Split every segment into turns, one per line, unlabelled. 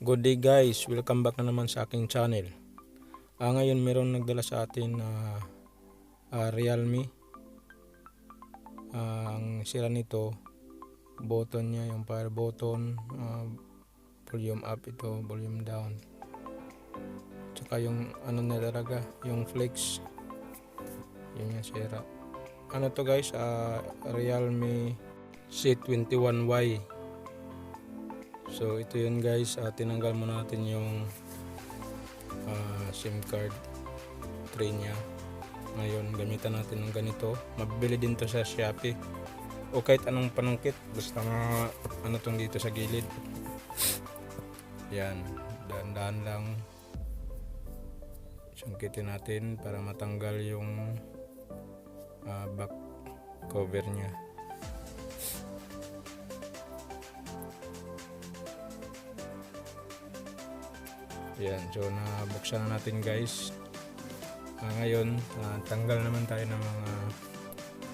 Good day guys, welcome back na naman sa aking channel. Ngayon meron nagdala sa atin na Realme. Ang sira nito, button niya, yung power button, volume up ito, volume down. Tsaka yung ano na talaga, yung flex. Yun yung sira. Ano to guys, Realme C21Y. So ito yun guys, tinanggal muna natin yung SIM card tray nya. Ngayon gamitan natin ng ganito. Mabibili din to sa Shopee o kahit anong panungkit, basta ano tong dito sa gilid. Yan, dahan-dahan lang sungkitin natin para matanggal yung back cover nya. Yan, so nabuksan na natin guys. Ngayon tanggal naman tayo ng mga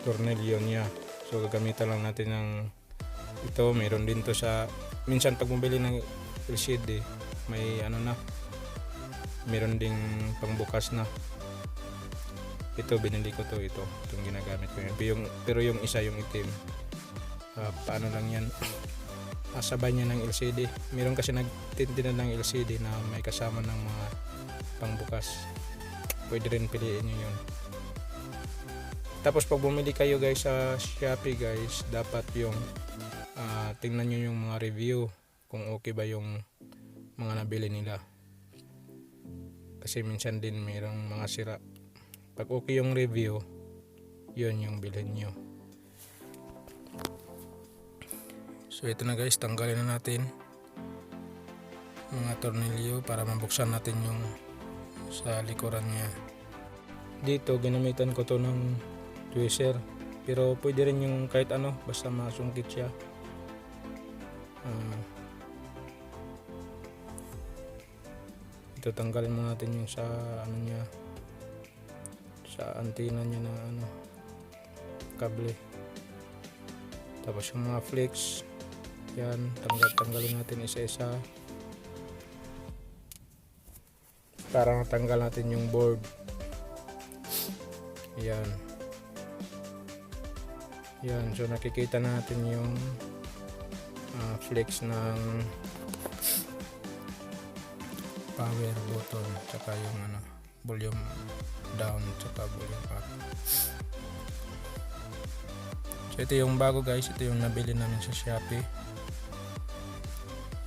tornilyo niya. So gagamitan lang natin ng ito. Meron din to sa, minsan pag bumili ng LCD may ano na, meron ding pangbukas na. Ito binili ko to, itong ginagamit ko yan. Pero yung isa, yung itim, paano lang yan, sabay niya ng LCD. Meron kasi nagtintinan ng LCD na may kasama ng mga pangbukas. Pwede rin piliin nyo yun. Tapos pag bumili kayo guys sa Shopee guys, dapat yung tingnan nyo yung mga review kung okay ba yung mga nabili nila. Kasi minsan din mayroong mga sira. Pag okay yung review, yun yung bilhin nyo. So ito na guys, tanggalin na natin mga tornilyo para mabuksan natin yung sa likuran niya. Dito ginamitan ko to ng tweezer, pero pwede rin yung kahit ano, basta masungkit siya. Ito tanggalin mo natin yung sa ano niya, sa antena niya na ano, kable. Tapos yung mga flex, yan, tanggalin natin isa-isa para matanggal natin yung board. Yan, so nakikita natin yung flex ng power button, tsaka yung ano, volume down, tsaka volume up. So ito yung bago guys, ito yung nabili namin sa Shopee.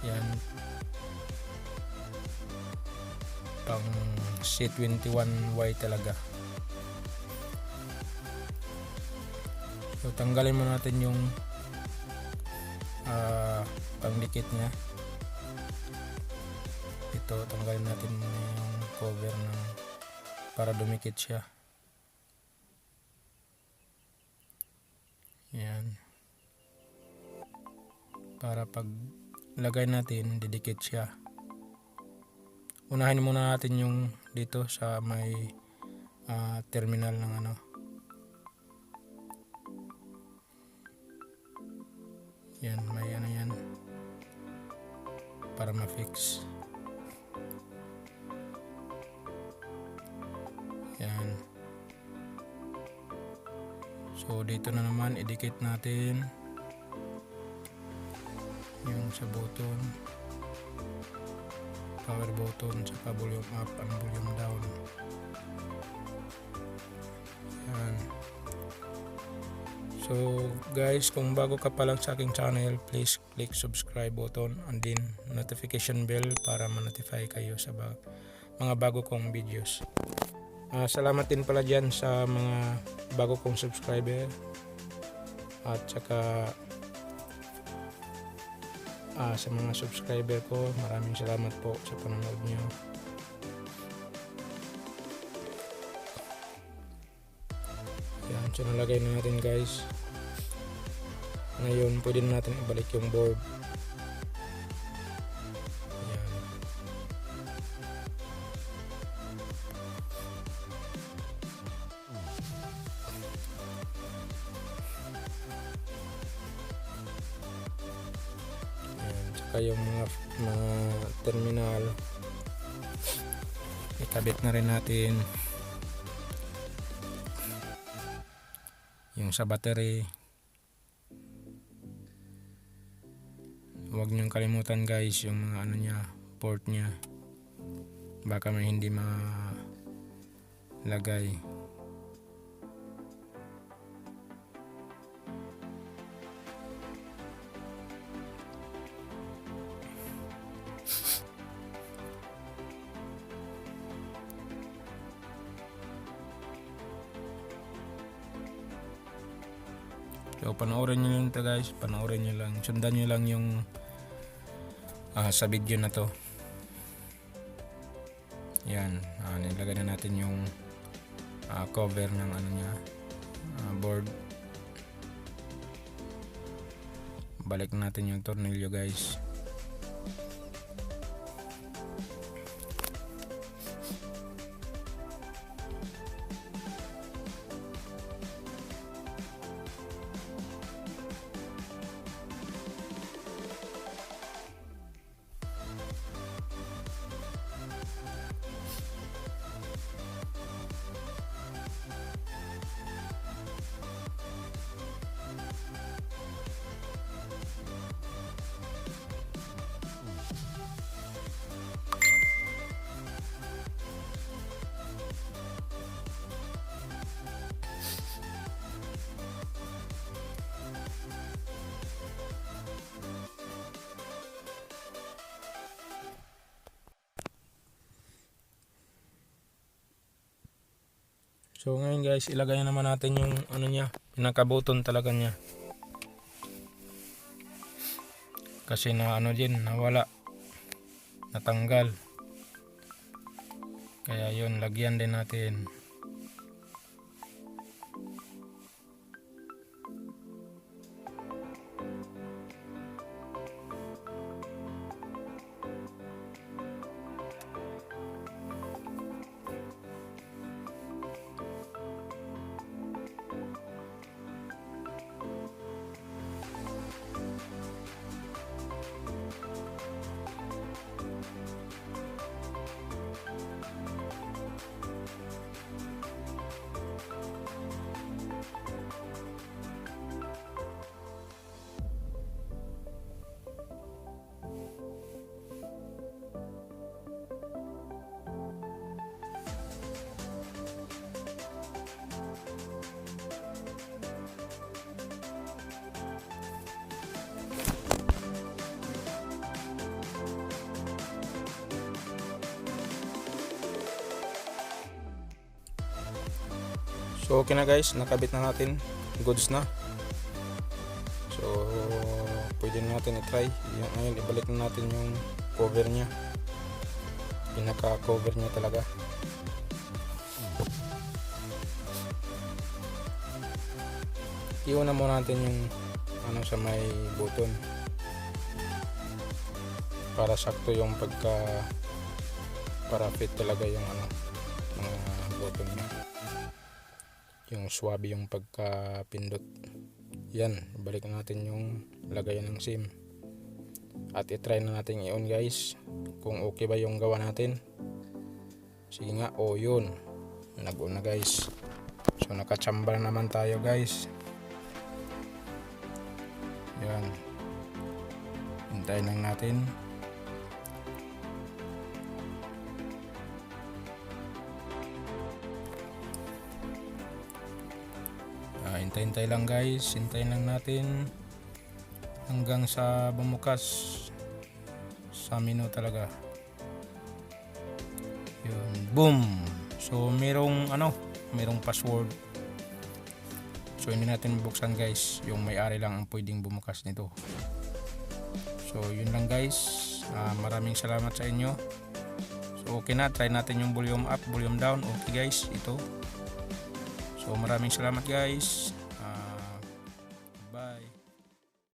Yan, pang C21Y talaga. So tanggalin mo natin yung pangdikit nya. Ito tanggalin natin yung cover ng para dumikit siya. Yan, para pag lagay natin didikit siya. Unahin muna natin yung dito sa may terminal ng ano. Yan, may ano yan para ma-fix. Yan. So dito na naman idikit natin yung sa button, power button, saka volume up and volume down. Yan. So guys, kung bago ka pa lang sa aking channel, please click subscribe button and then notification bell para ma-notify kayo sa mga bago kong videos. Salamat din pala dyan sa mga bago kong subscriber, at saka sa mga subscriber ko, maraming salamat po sa panonood nyo. Yan, so nalagay na natin guys. Ngayon pwede na natin ibalik yung board. Yan. saka yung mga terminal ikabit na rin natin, yung sa battery. Huwag niyong kalimutan guys yung mga ano niya, port niya, baka may hindi malagay. So panoorin nyo lang ito guys, panoorin nyo lang, sundan nyo lang yung sa video na to. Yan, nilagay na natin yung cover ng ano niya, board. Balik natin yung tornilyo guys. So ngayon guys, ilagay na naman natin yung ano niya, pinaka-button talaga niya. Kasi na ano din, nawala, natanggal. Kaya yun, lagyan din natin. So okay na guys, nakabit na natin, goods na. So pwede natin i-try. Ngayon ibalik na natin yung cover nya, pinaka cover nya talaga. Iuna muna natin yung ano sa may button para sakto yung para fit talaga yung ano mga button nya, yung swabe yung pagkapindot. Yan, balik natin yung lagayan ng SIM at i-try na natin i-on guys kung okay ba yung gawa natin. Sige nga, yun, nag-on na guys. So nakachamba naman tayo guys. Yan, hintayin lang natin. Hintay-hintay lang guys, hintayin lang natin hanggang sa bumukas sa menu talaga. Yun, boom. So merong password. So hindi natin buksan guys, yung may-ari lang ang pwedeng bumukas nito. So yun lang guys, maraming salamat sa inyo. So okay na, try natin yung volume up, volume down. Okay guys, ito. So maraming salamat guys.